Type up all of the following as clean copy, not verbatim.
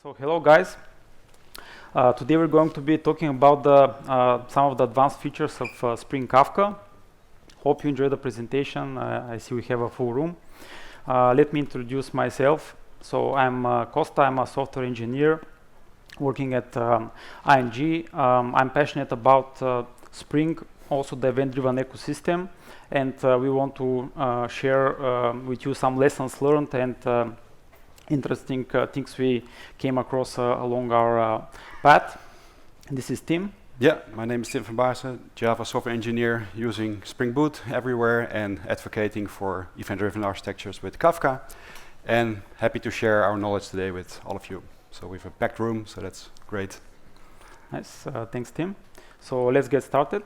So hello guys. Today we're going to be talking about some of the advanced features of Spring Kafka. Hope you enjoy the presentation. I see we have a full room. Let me introduce myself. So I'm Kosta. I'm a software engineer working at ING. I'm passionate about Spring, also the event-driven ecosystem, and we want to share with you some lessons learned and interesting things we came across along our path. This is Tim. Yeah, my name is Tim van Baarsen, Java software engineer using Spring Boot everywhere and advocating for event-driven architectures with Kafka. And happy to share our knowledge today with all of you. So we have a packed room, so that's great. Nice, thanks Tim. So let's get started.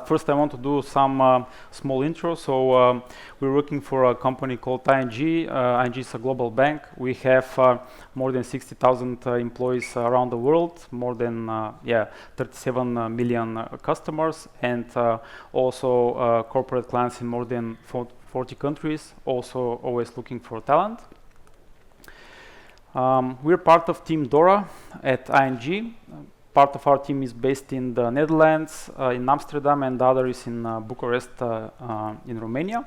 First, I want to do some small intro. So we're working for a company called ING. ING is a global bank. We have more than 60,000 employees around the world, more than 37 million customers, and also corporate clients in more than 40 countries, also always looking for talent. We're part of Team Dora at ING. Part of our team is based in the Netherlands, in Amsterdam, and the other is in Bucharest, in Romania.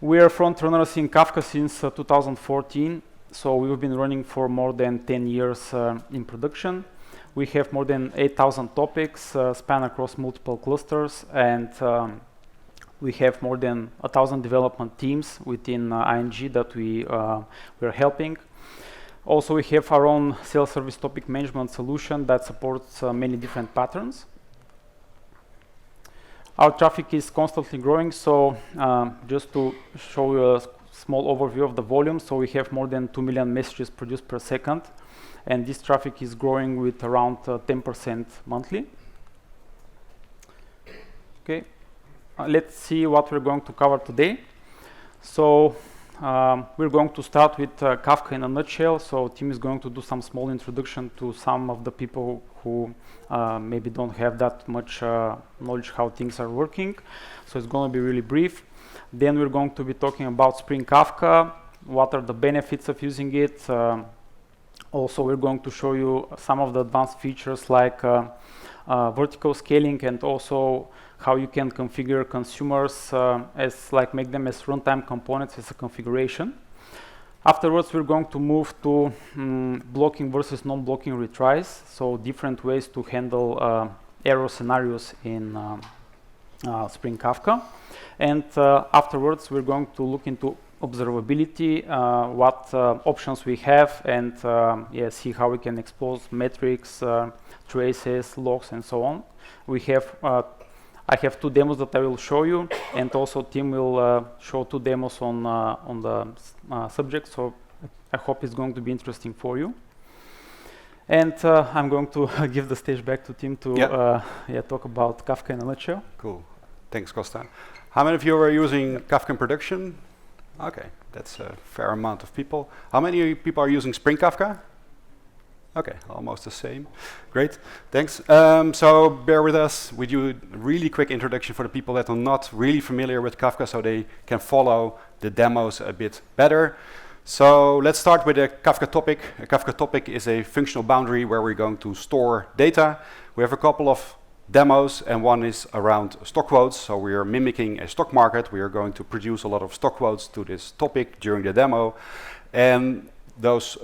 We are front runners in Kafka since 2014, so we've been running for more than 10 years in production. We have more than 8,000 topics span across multiple clusters, and we have more than 1,000 development teams within ING that we are helping. Also, we have our own self-service topic management solution that supports many different patterns. Our traffic is constantly growing, so just to show you a small overview of the volume, so we have more than 2 million messages produced per second, and this traffic is growing with around 10% monthly. Okay, let's see what we're going to cover today. So we're going to start with Kafka in a nutshell. So Tim is going to do some small introduction to some of the people who maybe don't have that much knowledge how things are working. So it's going to be really brief. Then we're going to be talking about Spring Kafka, what are the benefits of using it. Also, we're going to show you some of the advanced features like vertical scaling, and also how you can configure consumers make them as runtime components as a configuration. Afterwards, we're going to move to blocking versus non-blocking retries, so different ways to handle error scenarios in Spring Kafka. And afterwards, we're going to look into observability, what options we have, and see how we can expose metrics, traces, logs, and so on. We have I have 2 demos that I will show you, and also Tim will show 2 demos on the subject, so I hope it's going to be interesting for you. And I'm going to give the stage back to Tim to talk about Kafka in a nutshell. Cool. Thanks, Costa. How many of you are using Kafka in production? Okay, that's a fair amount of people. How many people are using Spring Kafka? Okay, almost the same. Great, thanks. So bear with us. We do a really quick introduction for the people that are not really familiar with Kafka, so they can follow the demos a bit better. So let's start with a Kafka topic. A Kafka topic is a functional boundary where we're going to store data. We have a couple of demos, and one is around stock quotes. So we are mimicking a stock market. We are going to produce a lot of stock quotes to this topic during the demo. And those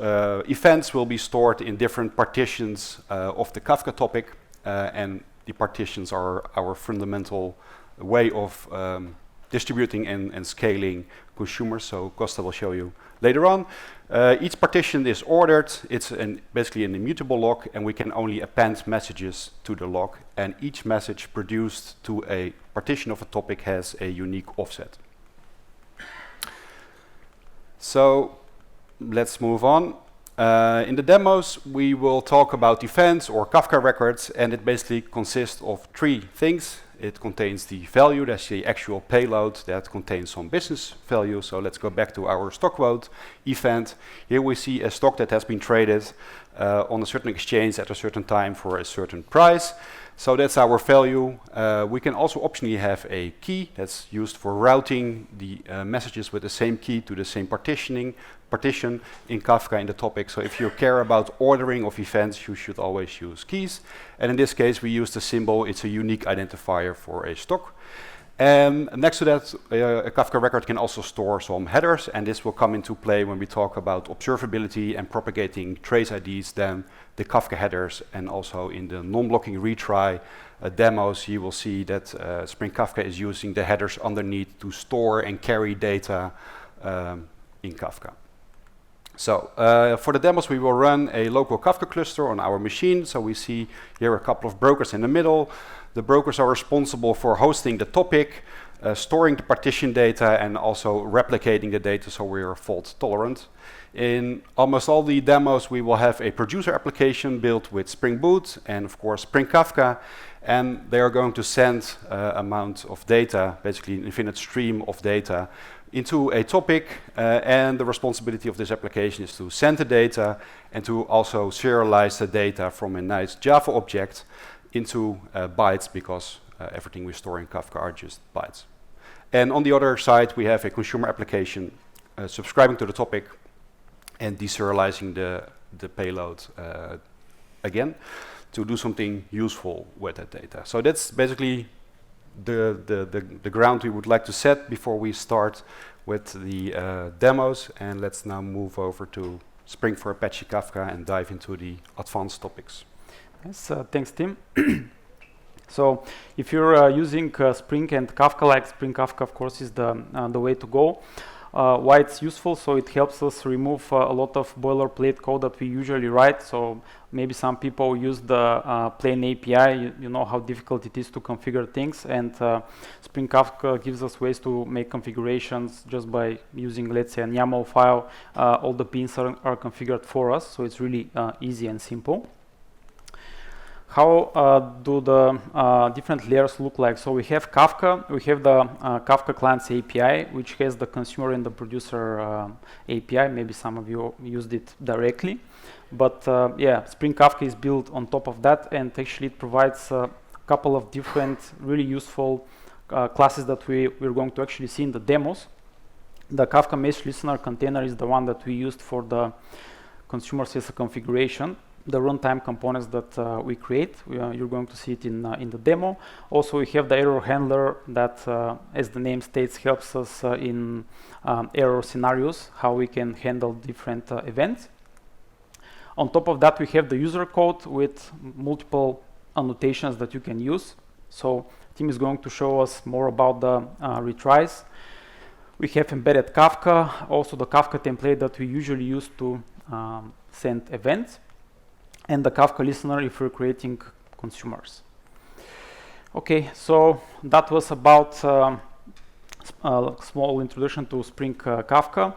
events will be stored in different partitions of the Kafka topic, and the partitions are our fundamental way of distributing and scaling consumers. So Kosta will show you later on. Each partition is ordered. It's basically an immutable log, and we can only append messages to the log, and each message produced to a partition of a topic has a unique offset. So let's move on. In the demos, we will talk about events or Kafka records, and it basically consists of 3 things. It contains the value, that's the actual payload that contains some business value. So let's go back to our stock quote event. Here we see a stock that has been traded on a certain exchange at a certain time for a certain price. So that's our value. We can also optionally have a key that's used for routing the messages with the same key to the same partition in Kafka in the topic. So if you care about ordering of events, you should always use keys. And in this case, we use the symbol. It's a unique identifier for a stock. And next to that, a Kafka record can also store some headers, and this will come into play when we talk about observability and propagating trace IDs, then the Kafka headers, and also in the non-blocking retry demos, you will see that Spring Kafka is using the headers underneath to store and carry data in Kafka. So for the demos, we will run a local Kafka cluster on our machine. So we see here a couple of brokers in the middle. The brokers are responsible for hosting the topic, storing the partition data, and also replicating the data, so we are fault tolerant. In almost all the demos, we will have a producer application built with Spring Boot and, of course, Spring Kafka, and they are going to send amount of data, basically an infinite stream of data, into a topic, and the responsibility of this application is to send the data and to also serialize the data from a nice Java object into bytes, because everything we store in Kafka are just bytes. And on the other side, we have a consumer application subscribing to the topic and deserializing the payload again to do something useful with that data. So that's basically the ground we would like to set before we start with the demos. And let's now move over to Spring for Apache Kafka and dive into the advanced topics. Yes, thanks, Tim. So if you're using Spring and Kafka, like Spring Kafka, of course, is the way to go. Why it's useful? So it helps us remove a lot of boilerplate code that we usually write. So maybe some people use the plain API. You know how difficult it is to configure things, and Spring Kafka gives us ways to make configurations just by using, let's say, a YAML file. All the pins are configured for us, so it's really easy and simple. How do the different layers look like? So we have Kafka, we have the Kafka Clients API, which has the consumer and the producer API. Maybe some of you used it directly. But yeah, Spring Kafka is built on top of that, and actually it provides a couple of different really useful classes that we're going to actually see in the demos. The Kafka Mesh Listener container is the one that we used for the consumer CSS configuration. The runtime components that we create, you're going to see it in the demo. Also, we have the error handler that, as the name states, helps us in error scenarios, how we can handle different events. On top of that, we have the user code with multiple annotations that you can use. So Tim is going to show us more about the retries. We have embedded Kafka, also the Kafka template that we usually use to send events, and the Kafka listener if we're creating consumers. Okay, so that was about a small introduction to Spring Kafka.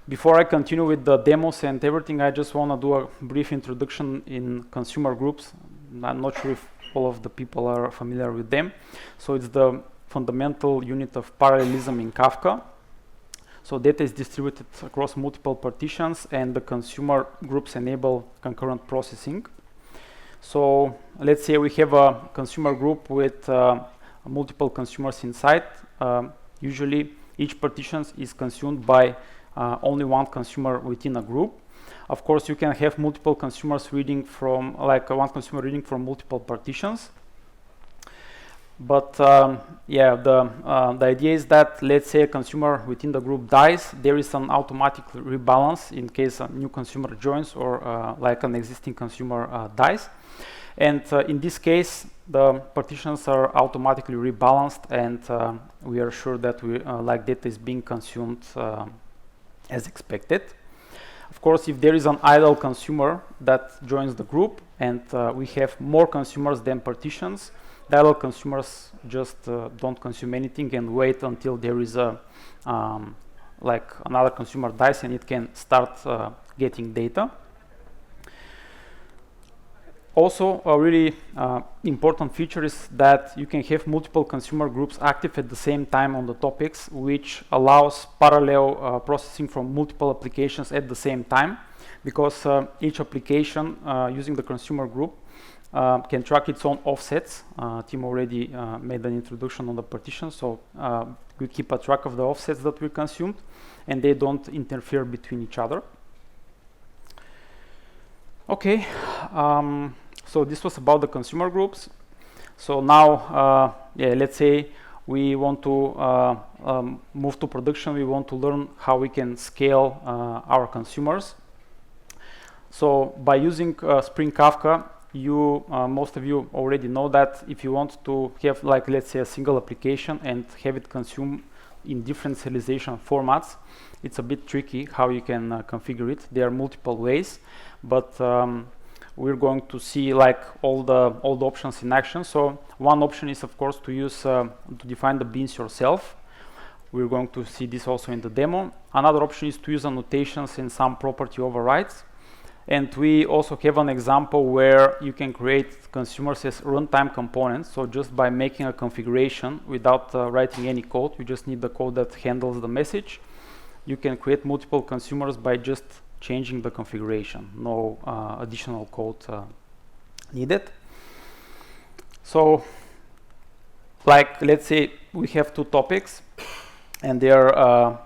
Before I continue with the demos and everything, I just want to do a brief introduction in consumer groups. I'm not sure if all of the people are familiar with them. So it's the fundamental unit of parallelism in Kafka. So data is distributed across multiple partitions, and the consumer groups enable concurrent processing. So let's say we have a consumer group with multiple consumers inside. Usually each partition is consumed by only one consumer within a group. Of course, you can have multiple consumers reading from, like one consumer reading from multiple partitions. But yeah, the idea is that, let's say a consumer within the group dies, there is an automatic rebalance in case a new consumer joins or like an existing consumer dies. And in this case, the partitions are automatically rebalanced, and we are sure that like data is being consumed as expected. Of course, if there is an idle consumer that joins the group and we have more consumers than partitions, the idle consumers just don't consume anything and wait until there is a like another consumer dies and it can start getting data. Also, a really important feature is that you can have multiple consumer groups active at the same time on the topics, which allows parallel processing from multiple applications at the same time, because each application using the consumer group can track its own offsets. Tim already made an introduction on the partition, so we keep a track of the offsets that we consumed, and they don't interfere between each other. Okay, so this was about the consumer groups. So now, yeah, let's say we want to move to production. We want to learn how we can scale our consumers. So by using Spring Kafka, most of you already know that if you want to have, like, let's say, a single application and have it consume in different serialization formats, it's a bit tricky how you can configure it. There are multiple ways, but we're going to see like all the options in action. So one option is, of course, to use to define the beans yourself. We're going to see this also in the demo. Another option is to use annotations and some property overrides. And we also have an example where you can create consumers as runtime components. So just by making a configuration without writing any code, you just need the code that handles the message. You can create multiple consumers by just changing the configuration. No additional code needed. So, like, let's say we have two topics, and they're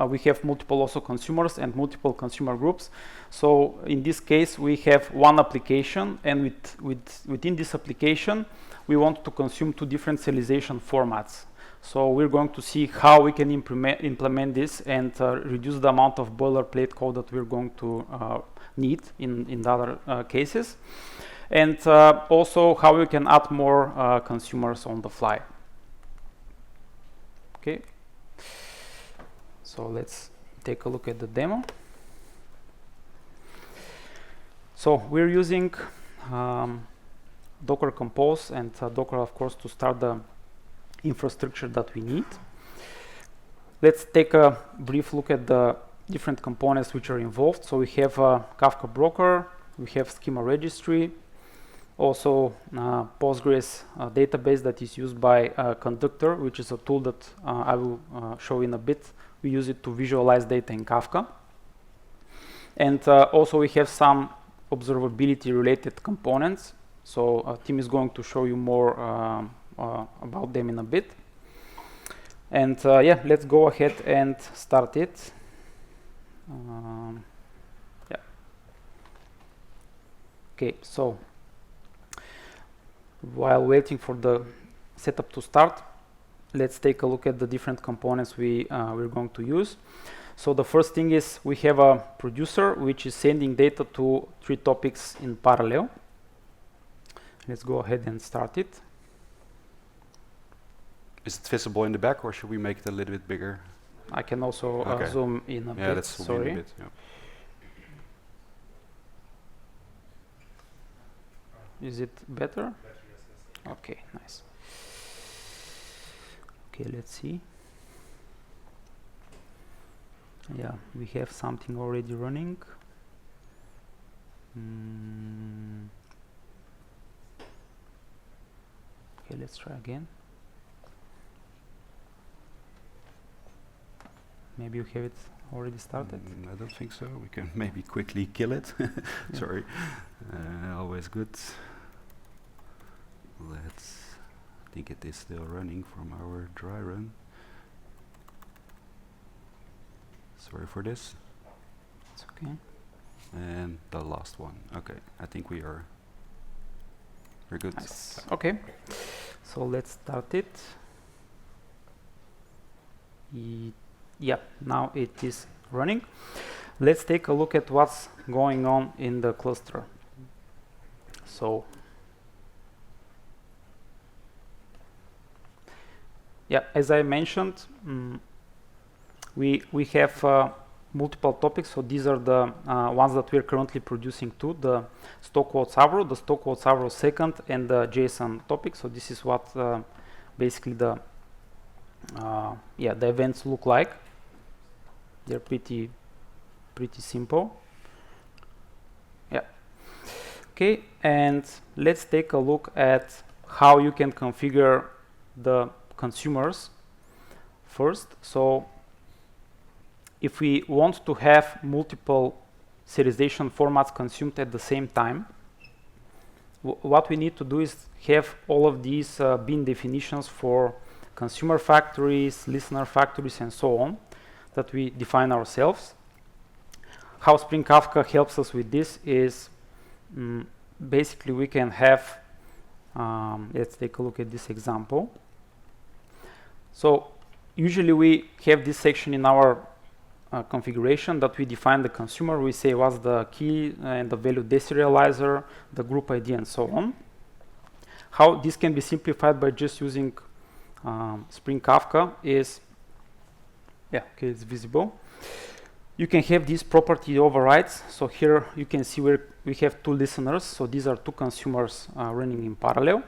we have multiple also consumers and multiple consumer groups. So in this case, we have one application, and within this application, we want to consume two different serialization formats. So we're going to see how we can implement this and reduce the amount of boilerplate code that we're going to need in the other cases. And also how we can add more consumers on the fly. Okay. So let's take a look at the demo. So we're using Docker Compose and Docker, of course, to start the infrastructure that we need. Let's take a brief look at the different components which are involved. So we have a Kafka broker, we have schema registry, also Postgres database that is used by Conductor, which is a tool that I will show in a bit. We use it to visualize data in Kafka. And also we have some observability related components. So Tim is going to show you more about them in a bit. And yeah, let's go ahead and start it. Yeah. Okay, so while waiting for the setup to start, let's take a look at the different components we're going to use. So the first thing is we have a producer which is sending data to 3 topics in parallel. Let's go ahead and start it. Is it visible in the back, or should we make it a little bit bigger? I can also zoom in a bit. Yeah, let's zoom in a bit. Yeah. Is it better? Okay, nice. Okay, let's see. Yeah, we have something already running. Okay, let's try again. Maybe you have it already started? I don't think so. We can maybe quickly kill it. Sorry. Always good. I think it is still running from our dry run. Sorry for this. It's okay. And the last one. Okay, I think we're good. Nice. Okay, so let's start it. Yeah, now it is running. Let's take a look at what's going on in the cluster. So yeah, as I mentioned, we have multiple topics. So these are the ones that we're currently producing to the Stockwell Avro, the Stockwell Avro second, and the JSON topic. So this is what basically the events look like. They're pretty simple. Yeah. Okay, and let's take a look at how you can configure the consumers first. So if we want to have multiple serialization formats consumed at the same time, what we need to do is have all of these bin definitions for consumer factories, listener factories, and so on that we define ourselves. How Spring Kafka helps us with this is basically we can have, let's take a look at this example. So usually we have this section in our configuration that we define the consumer. We say what's the key and the value deserializer, the group ID, and so on. How this can be simplified by just using Spring Kafka is, it's visible. You can have these property overrides. So here you can see where we have two listeners. So these are two consumers running in parallel.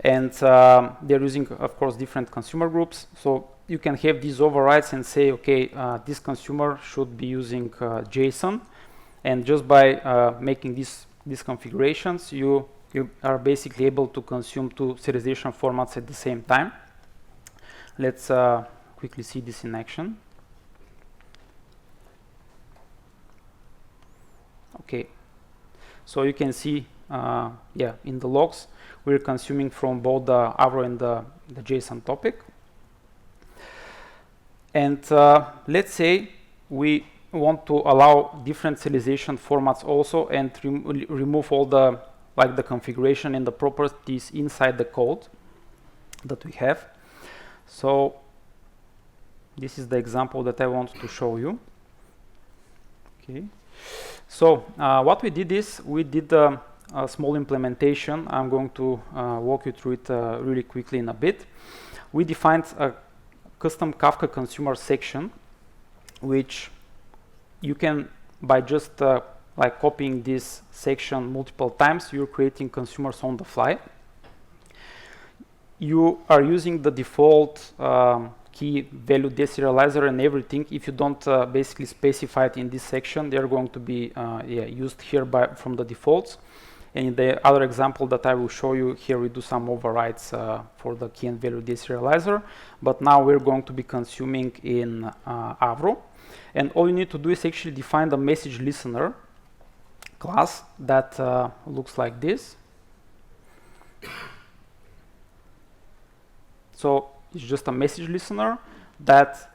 And they're using, of course, different consumer groups. So you can have these overrides and say, okay, this consumer should be using JSON. And just by making these configurations, you are basically able to consume two serialization formats at the same time. Let's quickly see this in action. Okay, so you can see, in the logs, we're consuming from both the Avro and the JSON topic. And let's say we want to allow different serialization formats also and remove all the configuration and the properties inside the code that we have. So this is the example that I want to show you. Okay. So what we did is we did a small implementation. I'm going to walk you through it really quickly in a bit. We defined a custom Kafka consumer section, which you can, by just copying this section multiple times, you're creating consumers on the fly. You are using the default key value deserializer and everything. If you don't basically specify it in this section, they're going to be used here from the defaults. And in the other example that I will show you here, we do some overrides for the key and value deserializer. But now we're going to be consuming in Avro. And all you need to do is actually define the message listener class that looks like this. So it's just a message listener that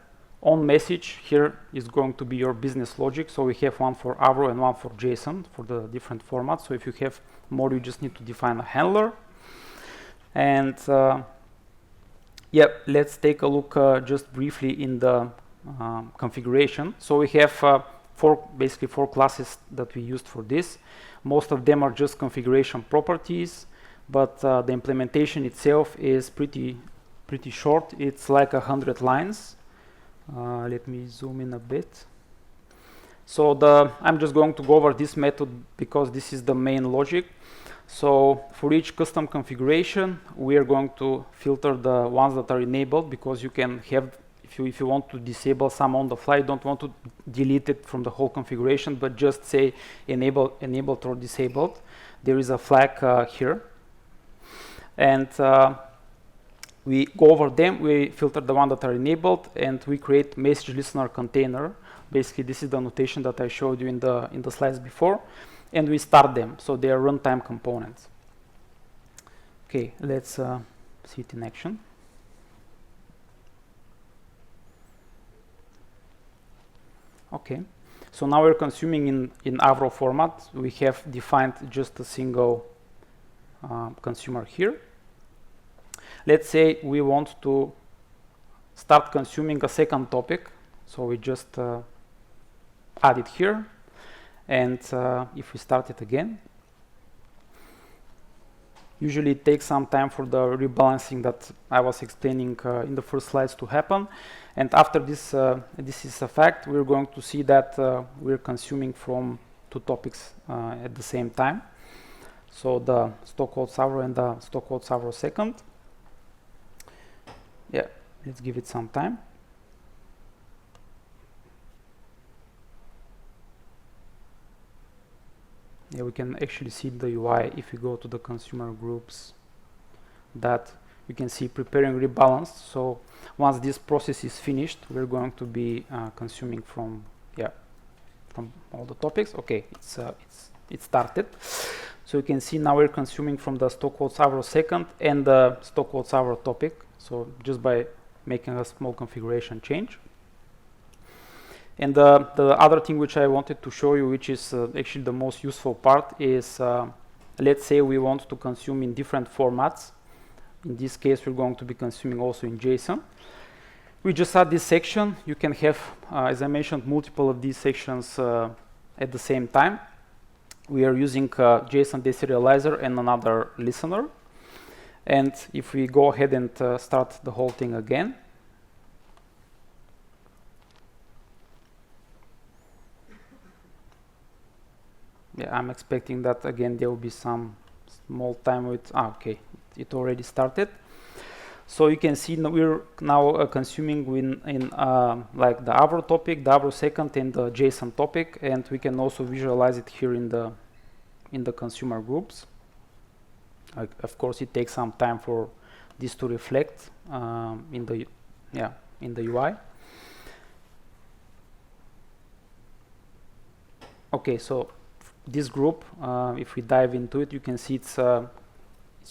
on message here is going to be your business logic. So we have one for Avro and one for JSON for the different formats. So if you have more, you just need to define a handler. And let's take a look just briefly in the configuration. So we have basically four classes that we used for this. Most of them are just configuration properties, but the implementation itself is pretty short. It's like 100 lines. Let me zoom in a bit. So I'm just going to go over this method because this is the main logic. So for each custom configuration, we are going to filter the ones that are enabled, because you can have, if you want to disable some on the fly, you don't want to delete it from the whole configuration, but just say enabled or disabled. There is a flag here. And we go over them, we filter the ones that are enabled, and we create message listener container. Basically, this is the notation that I showed you in the slides before, and we start them. So they are runtime components. Okay, let's see it in action. Okay, so now we're consuming in Avro format. We have defined just a single consumer here. Let's say we want to start consuming a second topic. So we just add it here. And if we start it again, usually it takes some time for the rebalancing that I was explaining in the first slides to happen. And after this is a fact, we're going to see that we're consuming from two topics at the same time. So the stock quotes Avro and the stock quotes Avro second. Yeah, let's give it some time. Yeah, we can actually see the UI if we go to the consumer groups, that you can see preparing rebalanced. So once this process is finished, we're going to be consuming from all the topics. Okay, it started. So you can see now we're consuming from the stock quotes hour second and the stock quotes hour topic. So just by making a small configuration change. And the other thing which I wanted to show you, which is actually the most useful part, is let's say we want to consume in different formats. In this case, we're going to be consuming also in JSON. We just add this section. You can have, as I mentioned, multiple of these sections at the same time. We are using JSON deserializer and another listener. And if we go ahead and start the whole thing again, yeah, I'm expecting that again there will be some small time with, okay, it already started. So you can see we're now consuming in like the hour topic, the hour second, and the JSON topic, and we can also visualize it here in the consumer groups. Of course, it takes some time for this to reflect in the UI. Okay, so this group, if we dive into it, you can see it's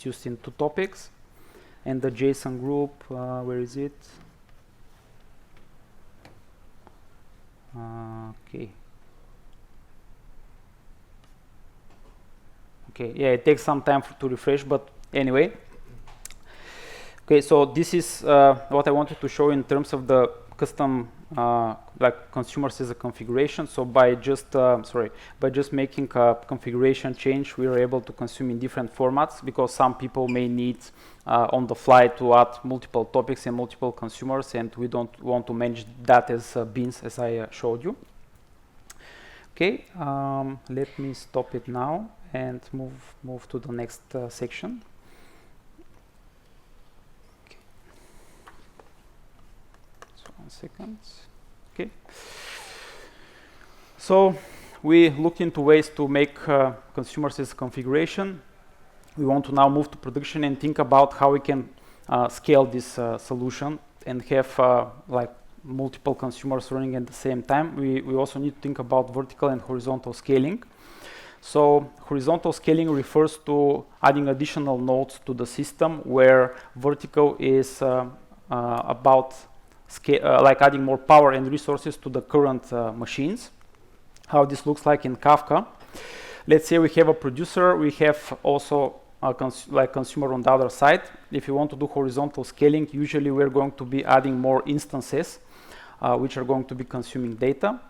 used in 2 topics. And the JSON group, where is it? Okay. Okay, yeah, it takes some time to refresh, but anyway. Okay, so this is what I wanted to show in terms of the custom like consumers as a configuration. So by just making a configuration change, we are able to consume in different formats, because some people may need on the fly to add multiple topics and multiple consumers, and we don't want to manage that as beans, as I showed you. Okay, let me stop it now and move to the next section. Okay. So 1 second. Okay. So we looked into ways to make consumers as configuration. We want to now move to production and think about how we can scale this solution and have like multiple consumers running at the same time. We also need to think about vertical and horizontal scaling. So horizontal scaling refers to adding additional nodes to the system, where vertical is about like adding more power and resources to the current machines. How this looks like in Kafka. Let's say we have a producer, we have also a consumer on the other side. If you want to do horizontal scaling, usually we're going to be adding more instances which are going to be consuming data.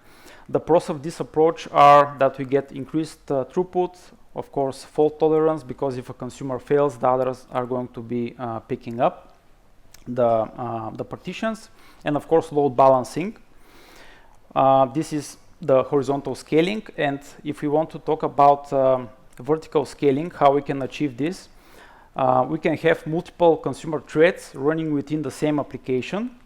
The pros of this approach are that we get increased throughput, of course fault tolerance, because if a consumer fails, the others are going to be picking up the partitions, and of course load balancing. This is the horizontal scaling, and if we want to talk about vertical scaling, how we can achieve this, we can have multiple consumer threads running within the same application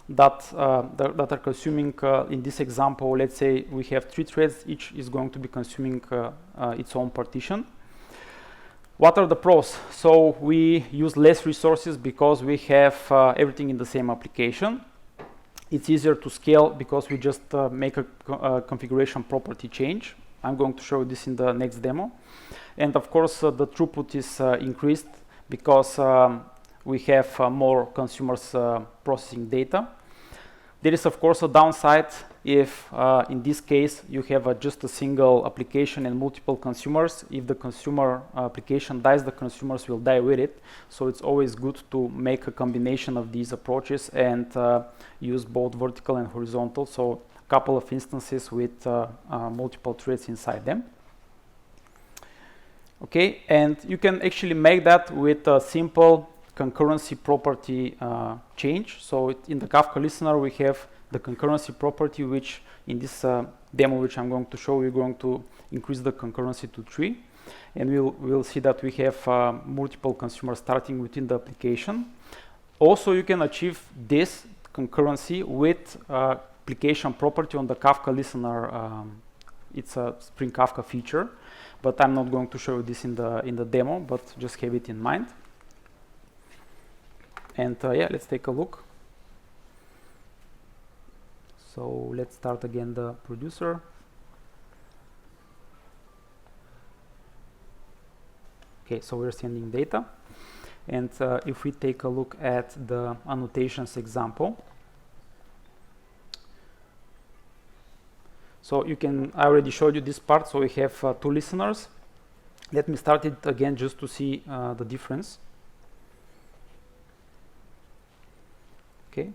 that are consuming, in this example, let's say we have 3 threads, each is going to be consuming its own partition. What are the pros? So we use less resources because we have everything in the same application. It's easier to scale because we just make a configuration property change. I'm going to show this in the next demo. And of course, the throughput is increased because we have more consumers processing data. There is of course a downside if in this case you have just a single application and multiple consumers. If the consumer application dies, the consumers will die with it. So it's always good to make a combination of these approaches and use both vertical and horizontal. So a couple of instances with multiple threads inside them. Okay, and you can actually make that with a simple concurrency property change. So in the Kafka listener, we have the concurrency property, which in this demo, which I'm going to show, we're going to increase the concurrency to 3. And we'll see that we have multiple consumers starting within the application. Also, you can achieve this concurrency with application property on the Kafka listener. It's a Spring Kafka feature, but I'm not going to show you this in the demo, but just have it in mind. And yeah, let's take a look. So let's start again the producer. Okay, so we're sending data. And if we take a look at the annotations example, so you can, I already showed you this part, so we have 2 listeners. Let me start it again just to see the difference. Okay.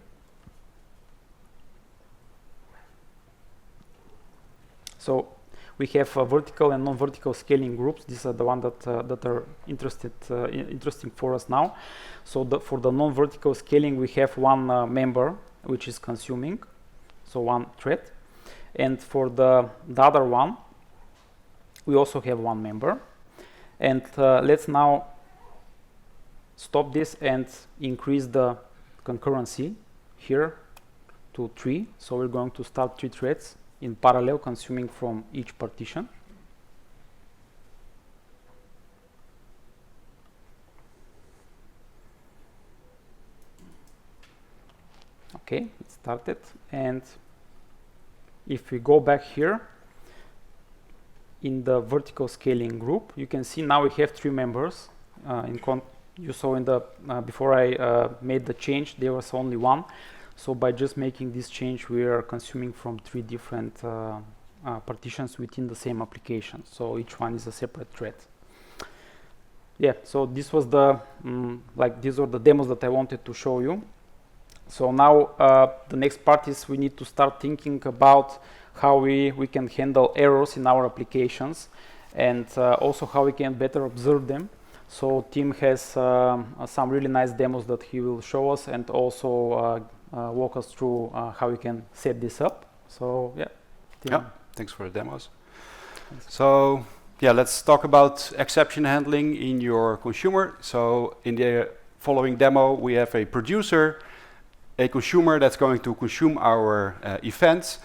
So we have vertical and non-vertical scaling groups. These are the ones that are interesting for us now. So for the non-vertical scaling, we have one member which is consuming, so one thread. And for the other one, we also have one member. And let's now stop this and increase the concurrency here to 3. So we're going to start 3 threads in parallel, consuming from each partition. Okay, it started. And if we go back here in the vertical scaling group, you can see now we have 3 members. You saw in the before I made the change, there was only 1. So by just making this change, we are consuming from 3 different partitions within the same application. So each one is a separate thread. Yeah, so this was the, these are the demos that I wanted to show you. So now the next part is we need to start thinking about how we can handle errors in our applications, and also how we can better observe them. So Tim has some really nice demos that he will show us, and also walk us through how we can set this up. So yeah, Tim. Yeah, thanks for the demos. Thanks. So yeah, let's talk about exception handling in your consumer. So in the following demo, we have a producer, a consumer that's going to consume our events,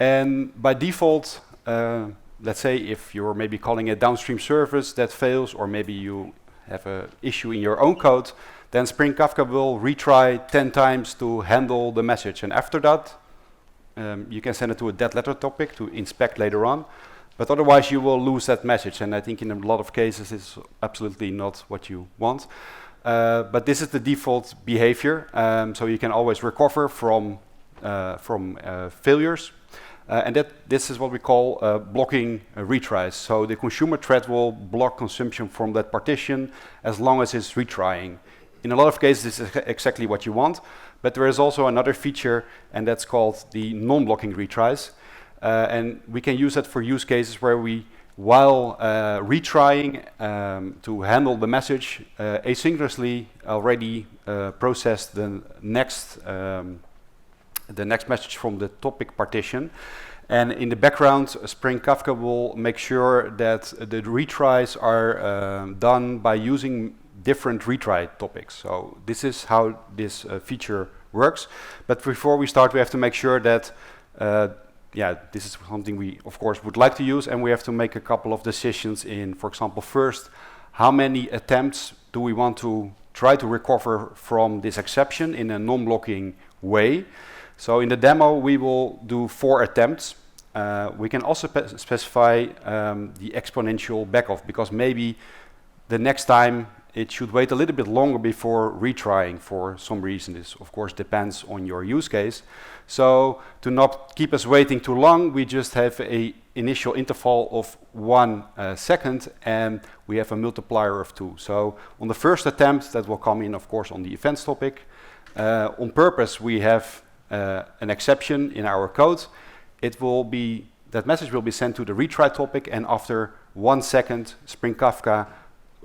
and by default, let's say if you're maybe calling a downstream service that fails, or maybe you have an issue in your own code, then Spring Kafka will retry 10 times to handle the message. And after that, you can send it to a dead letter topic to inspect later on. But otherwise, you will lose that message. And I think in a lot of cases, it's absolutely not what you want. But this is the default behavior. So you can always recover from failures. And this is what we call blocking retries. So the consumer thread will block consumption from that partition as long as it's retrying. In a lot of cases, this is exactly what you want. But there is also another feature, and that's called the non-blocking retries. And we can use that for use cases where we, while retrying to handle the message, asynchronously already process the next message from the topic partition. And in the background, Spring Kafka will make sure that the retries are done by using different retry topics. So this is how this feature works. But before we start, we have to make sure that this is something we, of course, would like to use, and we have to make a couple of decisions in, for example, first, how many attempts do we want to try to recover from this exception in a non-blocking way? So in the demo, we will do 4 attempts. We can also specify the exponential backoff, because maybe the next time it should wait a little bit longer before retrying for some reason. This, of course, depends on your use case. So to not keep us waiting too long, we just have an initial interval of 1 second, and we have a multiplier of 2. So on the first attempt, that will come in, of course, on the events topic. On purpose, we have an exception in our code. That message will be sent to the retry topic, and after 1 second, Spring Kafka,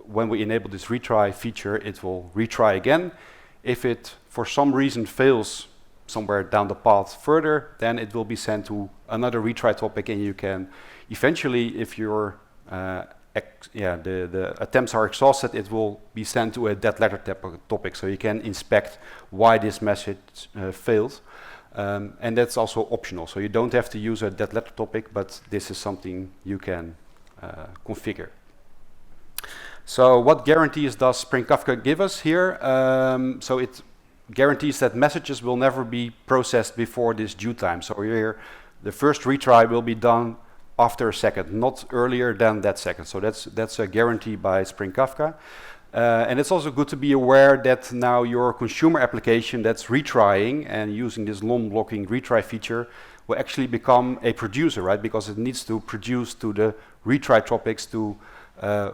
when we enable this retry feature, it will retry again. If it, for some reason, fails somewhere down the path further, then it will be sent to another retry topic, and you can eventually, if your the attempts are exhausted, it will be sent to a dead letter topic, so you can inspect why this message failed. And that's also optional, so you don't have to use a dead letter topic, but this is something you can configure. So what guarantees does Spring Kafka give us here? So it guarantees that messages will never be processed before this due time. So here, the first retry will be done after a second, not earlier than that second. So that's a guarantee by Spring Kafka. And it's also good to be aware that now your consumer application that's retrying and using this non-blocking retry feature will actually become a producer, right? Because it needs to produce to the retry topics to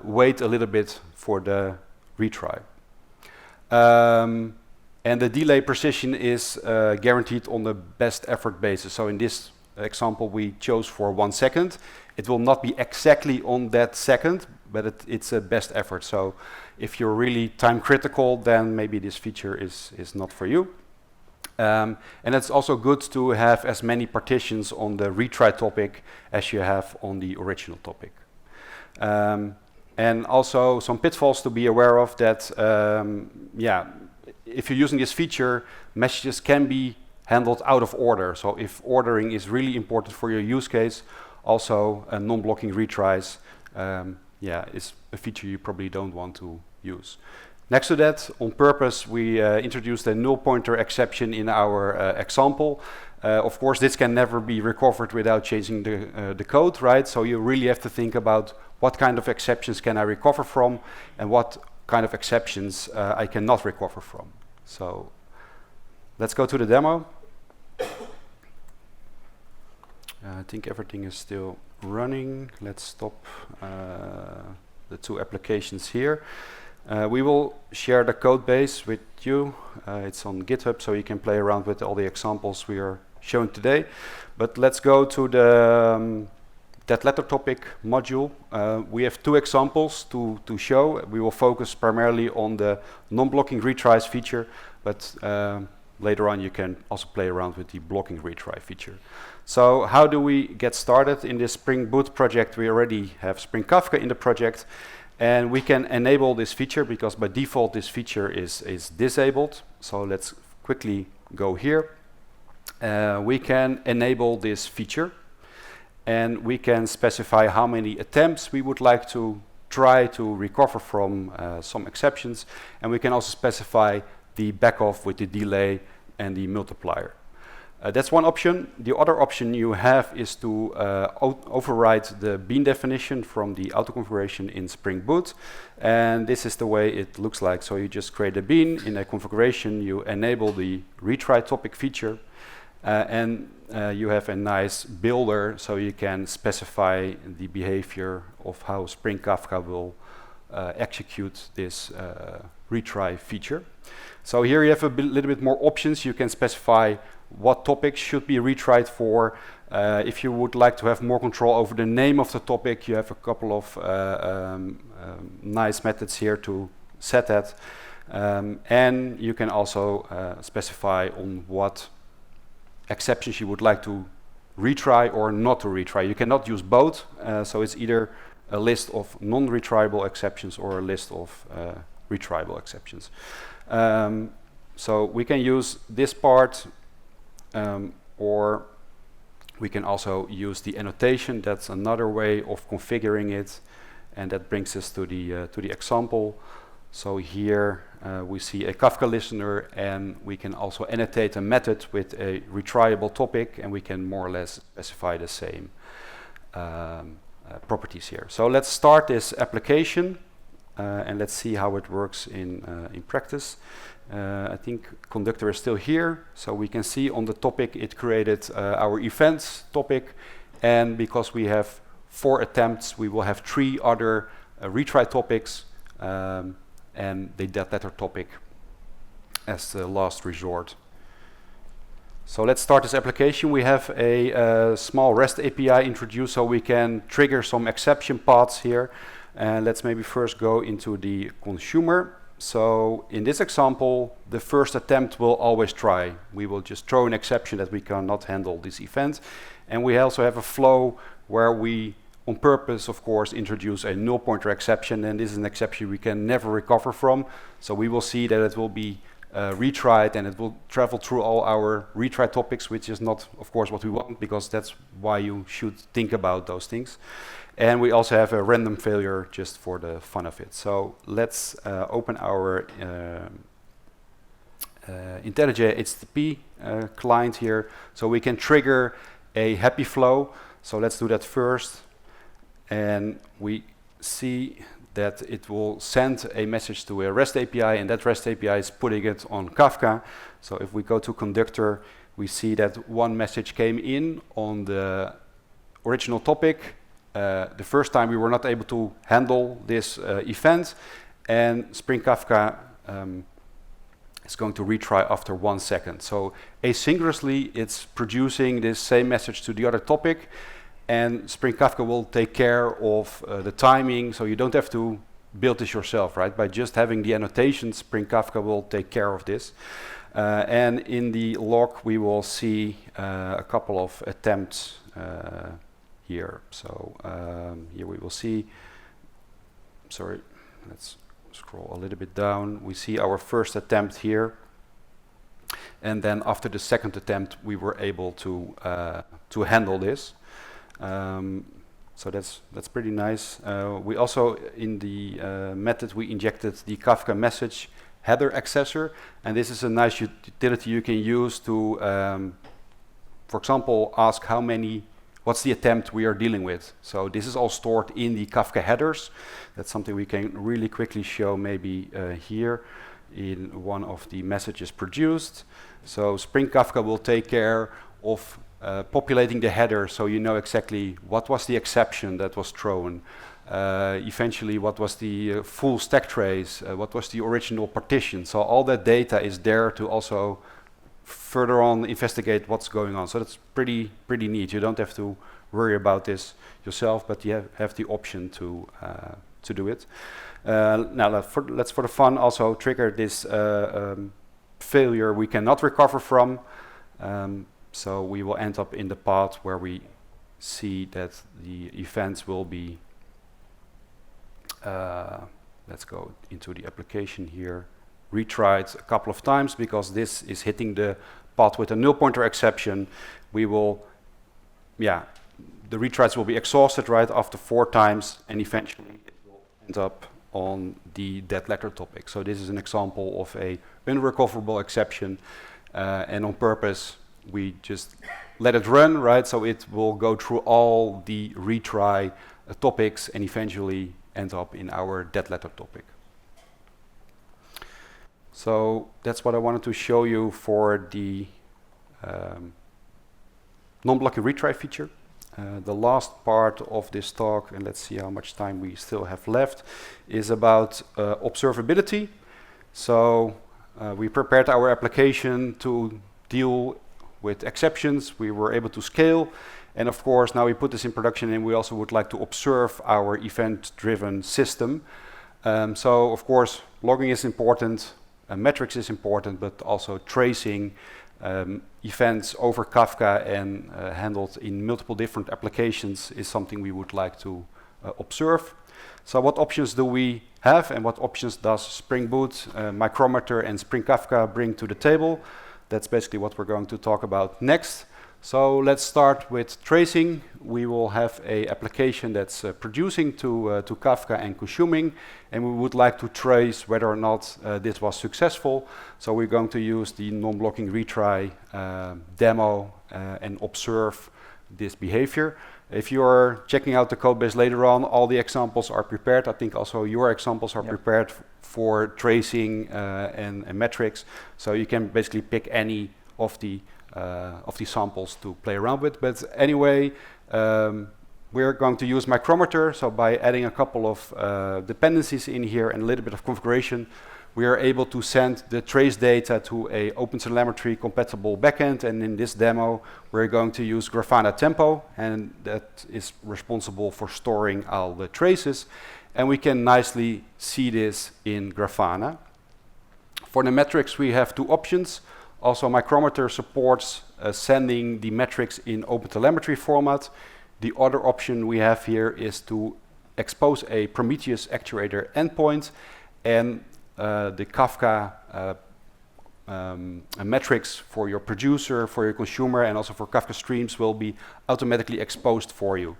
wait a little bit for the retry. And the delay precision is guaranteed on the best effort basis. So in this example we chose for 1 second. It will not be exactly on that second, but it's a best effort. So if you're really time critical, then maybe this feature is not for you. And it's also good to have as many partitions on the retry topic as you have on the original topic. And also some pitfalls to be aware of that, if you're using this feature, messages can be handled out of order. So if ordering is really important for your use case, also non-blocking retries is a feature you probably don't want to use. Next to that, on purpose, we introduced a null pointer exception in our example. Of course, this can never be recovered without changing the code, right? So you really have to think about what kind of exceptions can I recover from and what kind of exceptions I cannot recover from. So let's go to the demo. I think everything is still running. Let's stop the 2 applications here. We will share the code base with you. It's on GitHub, so you can play around with all the examples we are showing today. But let's go to the that letter topic module. We have 2 examples to show. We will focus primarily on the non-blocking retries feature, but later on you can also play around with the blocking retry feature. So how do we get started? In this Spring Boot project, we already have Spring Kafka in the project, and we can enable this feature because by default this feature is disabled. So let's quickly go here. We can enable this feature, and we can specify how many attempts we would like to try to recover from some exceptions, and we can also specify the backoff with the delay and the multiplier. That's one option. The other option you have is to override the bean definition from the auto configuration in Spring Boot, and this is the way it looks like. So you just create a bean in a configuration, you enable the retry topic feature, and you have a nice builder, so you can specify the behavior of how Spring Kafka will execute this retry feature. So here you have a little bit more options. You can specify what topics should be retried for. If you would like to have more control over the name of the topic, you have a couple of nice methods here to set that. And you can also specify on what exceptions you would like to retry or not to retry. You cannot use both, so it's either a list of non-retriable exceptions or a list of retriable exceptions. So we can use this part, or we can also use the annotation. That's another way of configuring it, and that brings us to the example. So here we see a Kafka listener, and we can also annotate a method with a retriable topic, and we can more or less specify the same properties here. So let's start this application, and let's see how it works in practice. I think conductor is still here, so we can see on the topic it created our events topic, and because we have 4 attempts, we will have 3 other retry topics, and the that letter topic as the last resort. So let's start this application. We have a small REST API introduced, so we can trigger some exception paths here. Let's maybe first go into the consumer. So in this example, the first attempt will always try. We will just throw an exception that we cannot handle this event. And we also have a flow where we, on purpose, of course, introduce a null pointer exception, and this is an exception we can never recover from. So we will see that it will be retried, and it will travel through all our retry topics, which is not, of course, what we want, because that's why you should think about those things. And we also have a random failure just for the fun of it. So let's open our IntelliJ HTTP client here, so we can trigger a happy flow. So let's do that first. And we see that it will send a message to a REST API, and that REST API is putting it on Kafka. So if we go to conductor, we see that one message came in on the original topic. The first time we were not able to handle this event, and Spring Kafka is going to retry after 1 second. So asynchronously, it's producing this same message to the other topic, and Spring Kafka will take care of the timing, so you don't have to build this yourself, right? By just having the annotations, Spring Kafka will take care of this. And in the log, we will see a couple of attempts here. So here we will see, sorry, let's scroll a little bit down. We see our first attempt here. And then after the second attempt, we were able to handle this. So that's pretty nice. We also, in the method, we injected the Kafka message header accessor, and this is a nice utility you can use to, for example, ask what's the attempt we are dealing with. So this is all stored in the Kafka headers. That's something we can really quickly show maybe here in one of the messages produced. So Spring Kafka will take care of populating the header, so you know exactly what was the exception that was thrown, eventually what was the full stack trace, what was the original partition. So all that data is there to also further on investigate what's going on. So that's pretty neat. You don't have to worry about this yourself, but you have the option to do it. Now let's for the fun also trigger this failure we cannot recover from. So we will end up in the path where we see that the events will be, let's go into the application here, retried a couple of times because this is hitting the path with a null pointer exception. We will, the retries will be exhausted right after 4 times, and eventually it will end up on the dead letter topic. So this is an example of a unrecoverable exception, and on purpose we just let it run, right? So it will go through all the retry topics and eventually end up in our dead letter topic. So that's what I wanted to show you for the non-blocking retry feature. The last part of this talk, and let's see how much time we still have left, is about observability. So we prepared our application to deal with exceptions. We were able to scale, and of course now we put this in production, and we also would like to observe our event-driven system. So of course logging is important, metrics is important, but also tracing events over Kafka and handled in multiple different applications is something we would like to observe. So what options do we have, and what options does Spring Boot, Micrometer and Spring Kafka bring to the table? That's basically what we're going to talk about next. So let's start with tracing. We will have an application that's producing to Kafka and consuming, and we would like to trace whether or not this was successful. So we're going to use the non-blocking retry demo and observe this behavior. If you're checking out the code base later on, all the examples are prepared. I think also your examples are prepared for tracing and metrics. So you can basically pick any of the samples to play around with. But anyway, we're going to use Micrometer. So by adding a couple of dependencies in here and a little bit of configuration, we are able to send the trace data to a OpenTelemetry compatible backend. And in this demo, we're going to use Grafana Tempo, and that is responsible for storing all the traces. And we can nicely see this in Grafana. For the metrics, we have 2 options. Also, Micrometer supports sending the metrics in OpenTelemetry format. The other option we have here is to expose a Prometheus actuator endpoint, and the Kafka metrics for your producer, for your consumer, and also for Kafka streams will be automatically exposed for you.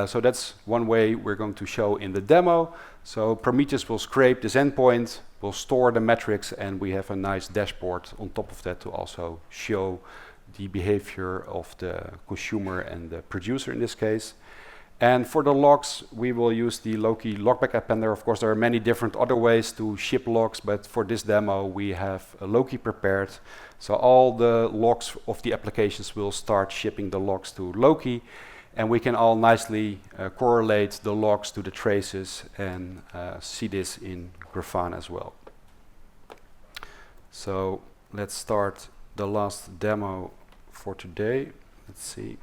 So that's one way we're going to show in the demo. So Prometheus will scrape this endpoint, will store the metrics, and we have a nice dashboard on top of that to also show the behavior of the consumer and the producer in this case. And for the logs, we will use the Loki logback appender. Of course, there are many different other ways to ship logs, but for this demo, we have a Loki prepared. So all the logs of the applications will start shipping the logs to Loki, and we can all nicely correlate the logs to the traces and see this in Grafana as well. So let's start the last demo for today. Let's see.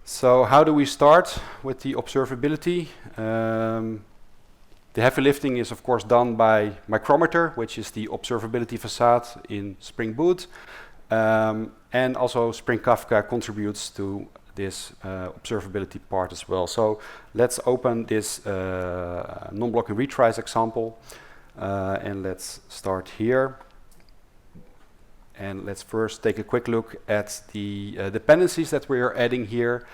So how do we start with the observability? The heavy lifting is of course done by Micrometer, which is the observability facade in Spring Boot. And also Spring Kafka contributes to this observability part as well. So let's open this non-blocking retries example. And let's start here. And let's first take a quick look at the dependencies that we are adding here.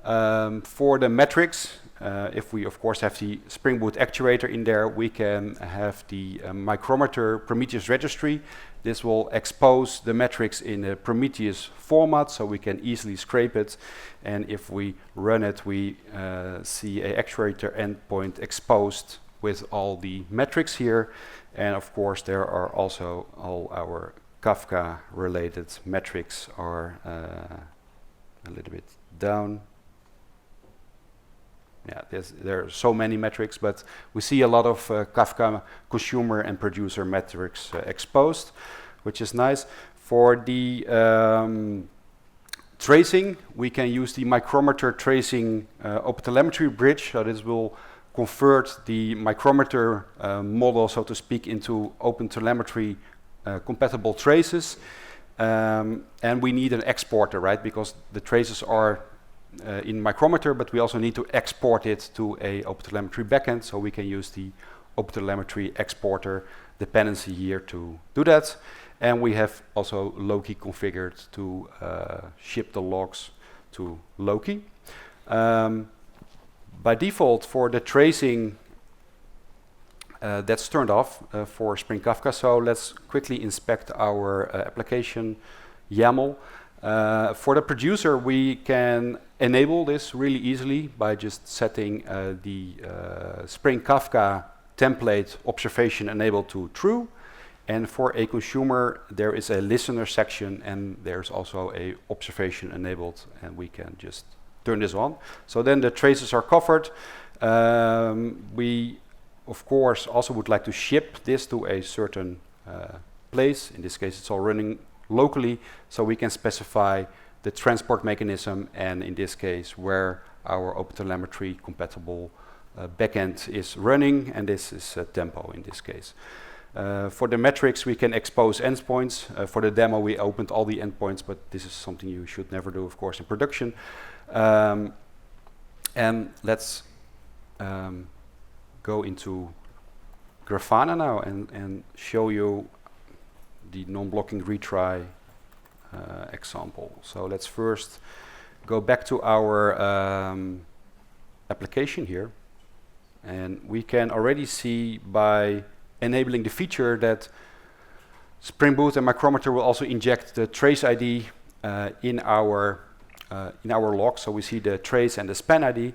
For the metrics, if we of course have the Spring Boot actuator in there, we can have the Micrometer Prometheus registry. This will expose the metrics in a Prometheus format, so we can easily scrape it. And if we run it, we see an actuator endpoint exposed with all the metrics here. And of course, there are also all our Kafka related metrics are a little bit down. Yeah, there are so many metrics, but we see a lot of Kafka consumer and producer metrics exposed, which is nice. For the tracing, we can use the Micrometer tracing OpenTelemetry bridge. So this will convert the Micrometer model, so to speak, into OpenTelemetry compatible traces. And we need an exporter, right? Because the traces are in Micrometer, but we also need to export it to a OpenTelemetry backend, so we can use the OpenTelemetry exporter dependency here to do that. And we have also Loki configured to ship the logs to Loki. By default, for the tracing, that's turned off for Spring Kafka. So let's quickly inspect our application YAML. For the producer, we can enable this really easily by just setting the Spring Kafka template observation enabled to true. And for a consumer, there is a listener section, and there's also a observation enabled, and we can just turn this on. So then the traces are covered. We, of course, also would like to ship this to a certain place. In this case, it's all running locally, so we can specify the transport mechanism, and in this case, where our OpenTelemetry compatible backend is running, and this is tempo in this case. For the metrics, we can expose endpoints. For the demo, we opened all the endpoints, but this is something you should never do, of course, in production. And let's go into Grafana now and show you the non-blocking retry example. So let's first go back to our application here, and we can already see by enabling the feature that Spring Boot and Micrometer will also inject the trace ID in our log. So we see the trace and the span ID,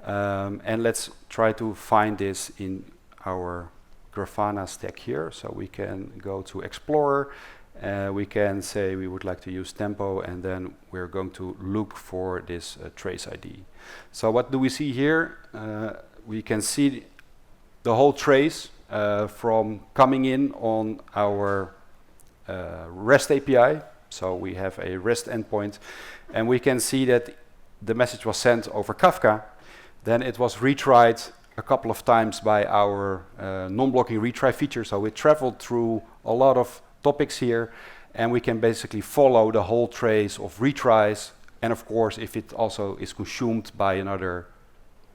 and let's try to find this in our Grafana stack here. So we can go to Explorer. We can say we would like to use tempo, and then we're going to look for this trace ID. So what do we see here? We can see the whole trace from coming in on our REST API. So we have a REST endpoint, and we can see that the message was sent over Kafka. Then it was retried a couple of times by our non-blocking retry feature. So it traveled through a lot of topics here, and we can basically follow the whole trace of retries. And of course, if it also is consumed by another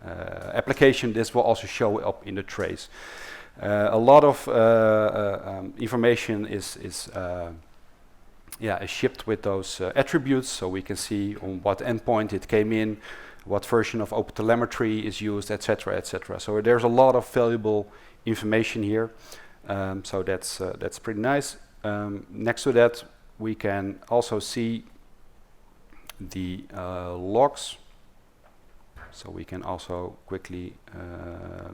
application, this will also show up in the trace. A lot of information is shipped with those attributes, so we can see on what endpoint it came in, what version of OpenTelemetry is used, etc., etc. So there's a lot of valuable information here. So that's pretty nice. Next to that, we can also see the logs. So we can also quickly,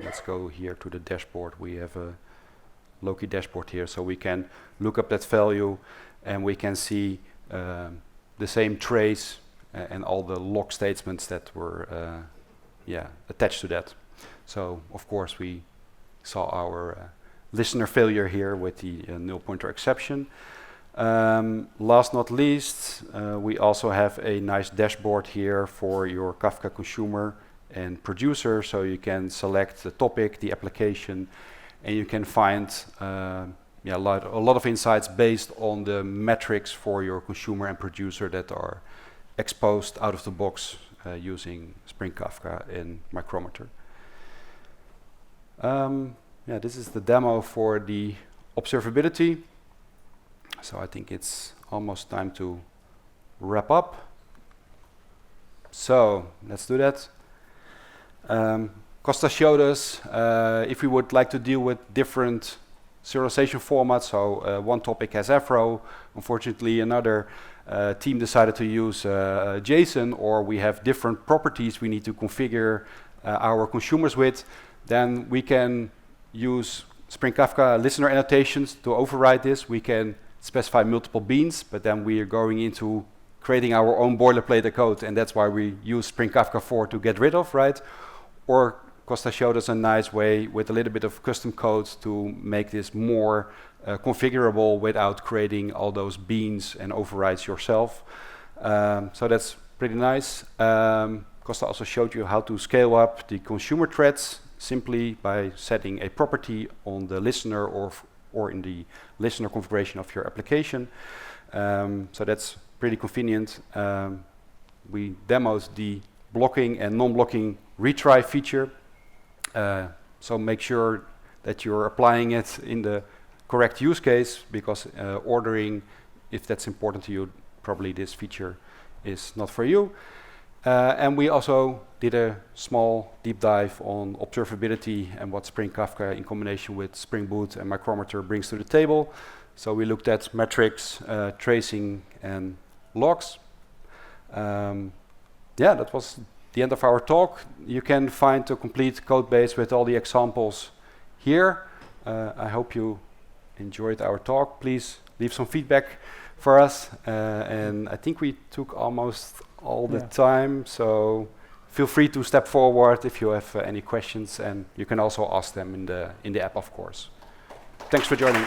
let's go here to the dashboard. We have a Loki dashboard here, so we can look up that value and we can see the same trace and all the log statements that were attached to that. So of course we saw our listener failure here with the null pointer exception. Last not least, we also have a nice dashboard here for your Kafka consumer and producer, so you can select the topic, the application, and you can find a lot of insights based on the metrics for your consumer and producer that are exposed out of the box using Spring Kafka and Micrometer. This is the demo for the observability. So I think it's almost time to wrap up. So let's do that. Kosta showed us if we would like to deal with different serialization formats. So one topic has Afro. Unfortunately, another team decided to use JSON, or we have different properties we need to configure our consumers with. Then we can use Spring Kafka listener annotations to override this. We can specify multiple beans, but then we are going into creating our own boilerplate code, and that's why we use Spring Kafka 4 to get rid of, right? Or Kosta showed us a nice way with a little bit of custom code to make this more configurable without creating all those beans and overrides yourself. So that's pretty nice. Kosta also showed you how to scale up the consumer threads simply by setting a property on the listener or in the listener configuration of your application. So that's pretty convenient. We demoed the blocking and non-blocking retry feature. So make sure that you're applying it in the correct use case, because ordering, if that's important to you, probably this feature is not for you. And we also did a small deep dive on observability and what Spring Kafka in combination with Spring Boot and Micrometer brings to the table. So we looked at metrics, tracing, and logs. That was the end of our talk. You can find the complete code base with all the examples here. I hope you enjoyed our talk. Please leave some feedback for us. And I think we took almost all the time, so feel free to step forward if you have any questions, and you can also ask them in the app, of course. Thanks for joining.